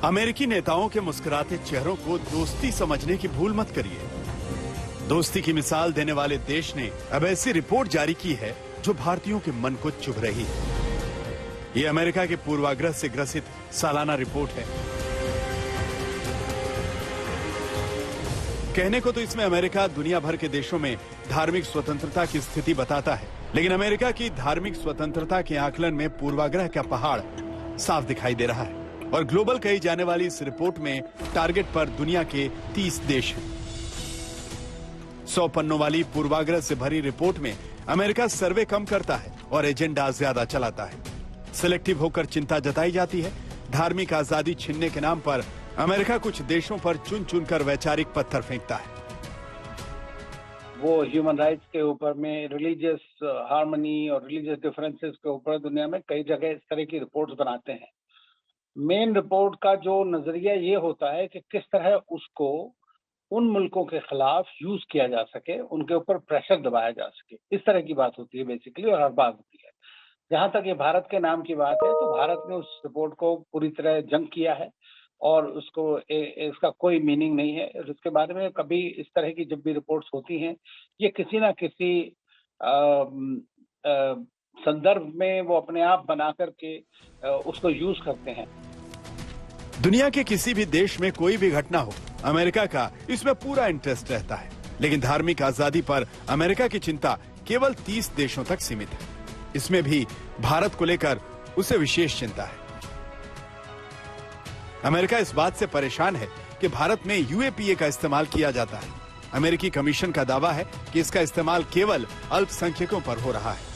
अमेरिकी नेताओं के मुस्कुराते चेहरों को दोस्ती समझने की भूल मत करिए। दोस्ती की मिसाल देने वाले देश ने अब ऐसी रिपोर्ट जारी की है जो भारतीयों के मन को चुभ रही है। ये अमेरिका के पूर्वाग्रह से ग्रसित सालाना रिपोर्ट है। कहने को तो इसमें अमेरिका दुनिया भर के देशों में धार्मिक स्वतंत्रता की स्थिति बताता है, लेकिन अमेरिका की धार्मिक स्वतंत्रता के आकलन में पूर्वाग्रह का पहाड़ साफ दिखाई दे रहा है। और ग्लोबल कही जाने वाली इस रिपोर्ट में टारगेट पर दुनिया के 30 देश हैं। 100 पन्नों वाली पूर्वाग्रह से भरी रिपोर्ट में अमेरिका सर्वे कम करता है और एजेंडा ज्यादा चलाता है। सिलेक्टिव होकर चिंता जताई जाती है। धार्मिक आजादी छीनने के नाम पर अमेरिका कुछ देशों पर चुन चुनकर वैचारिक पत्थर फेंकता है। वो ह्यूमन राइट्स के ऊपर में, रिलीजियस हार्मनी और रिलीजियस डिफरेंसेस के ऊपर दुनिया में कई जगह इस तरह की रिपोर्ट्स बनाते हैं। मेन रिपोर्ट का जो नजरिया ये होता है कि किस तरह उसको उन मुल्कों के खिलाफ यूज किया जा सके, उनके ऊपर प्रेशर दबाया जा सके, इस तरह की बात होती है बेसिकली, और हर बात होती है। जहां तक ये भारत के नाम की बात है, तो भारत ने उस रिपोर्ट को पूरी तरह जंग किया है और उसको इसका कोई मीनिंग नहीं है। उसके बारे में कभी इस तरह की जब भी रिपोर्ट्स होती हैं, ये किसी ना किसी संदर्भ में वो अपने आप बना करके उसको यूज करते हैं। दुनिया के किसी भी देश में कोई भी घटना हो, अमेरिका का इसमें पूरा इंटरेस्ट रहता है। लेकिन धार्मिक आजादी पर अमेरिका की चिंता केवल 30 देशों तक सीमित है। इसमें भी भारत को लेकर उसे विशेष चिंता है। अमेरिका इस बात से परेशान है कि भारत में यूएपीए का इस्तेमाल किया जाता है। अमेरिकी कमीशन का दावा है कि इसका इस्तेमाल केवल अल्पसंख्यकों पर हो रहा है।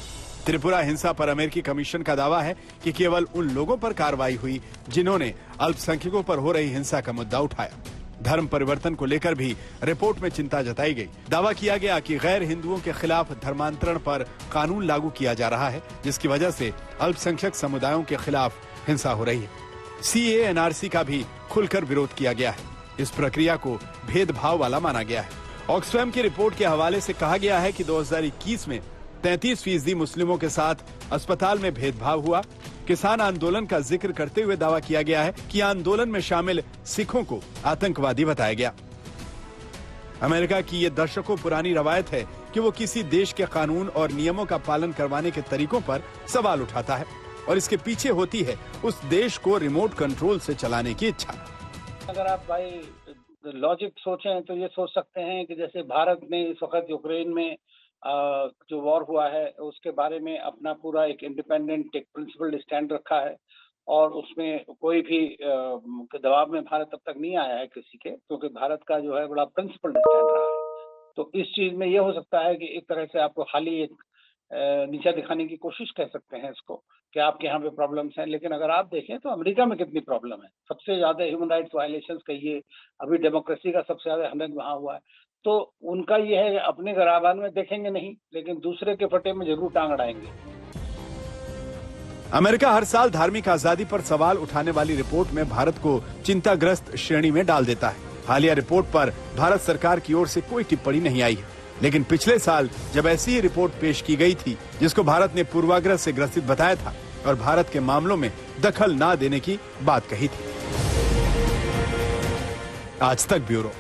त्रिपुरा हिंसा पर अमेरिकी कमीशन का दावा है कि केवल उन लोगों पर कार्रवाई हुई जिन्होंने अल्पसंख्यकों पर हो रही हिंसा का मुद्दा उठाया। धर्म परिवर्तन को लेकर भी रिपोर्ट में चिंता जताई गई। दावा किया गया कि गैर हिंदुओं के खिलाफ धर्मांतरण पर कानून लागू किया जा रहा है, जिसकी वजह से अल्पसंख्यक समुदायों के खिलाफ हिंसा हो रही है। CANRC का भी खुलकर विरोध किया गया है। इस प्रक्रिया को भेदभाव वाला माना गया है। ऑक्सफैम की रिपोर्ट के हवाले से कहा गया है कि 2021 में 33% मुस्लिमों के साथ अस्पताल में भेदभाव हुआ। किसान आंदोलन का जिक्र करते हुए दावा किया गया है कि आंदोलन में शामिल सिखों को आतंकवादी बताया गया। अमेरिका की ये दशकों पुरानी रवायत है कि वो किसी देश के कानून और नियमों का पालन करवाने के तरीकों पर सवाल उठाता है और इसके पीछे होती है उस देश को रिमोट कंट्रोल से चलाने की इच्छा। अगर आप भाई लॉजिक सोचें तो ये सोच सकते हैं कि जैसे भारत ने इस वक्त यूक्रेन में जो वॉर हुआ है उसके बारे में अपना पूरा एक इंडिपेंडेंट, एक प्रिंसिपल्ड स्टैंड रखा है और उसमें कोई भी दबाव में भारत अब तक नहीं आया है किसी के, क्योंकि भारत का जो है बड़ा प्रिंसिपल्ड स्टैंड रहा है। तो इस चीज में ये हो सकता है कि एक तरह से आपको खाली एक नीचा दिखाने की कोशिश कर सकते हैं इसको कि आपके यहाँ पे प्रॉब्लम्स हैं। लेकिन अगर आप देखें तो अमेरिका में कितनी प्रॉब्लम है, सबसे ज्यादा ह्यूमन राइट्स वायलेशंस कहिए, अभी डेमोक्रेसी का सबसे ज्यादा हनन वहाँ हुआ है। तो उनका ये है अपने गराबान में देखेंगे नहीं, लेकिन दूसरे के फटे में जरूर टांग अड़ाएंगे। अमेरिका हर साल धार्मिक आजादी पर सवाल उठाने वाली रिपोर्ट में भारत को चिंताग्रस्त श्रेणी में डाल देता है। हालिया रिपोर्ट पर भारत सरकार की ओर से कोई टिप्पणी नहीं आई है, लेकिन पिछले साल जब ऐसी ही रिपोर्ट पेश की गई थी जिसको भारत ने पूर्वाग्रह से ग्रसित बताया था और भारत के मामलों में दखल ना देने की बात कही थी। आज तक ब्यूरो।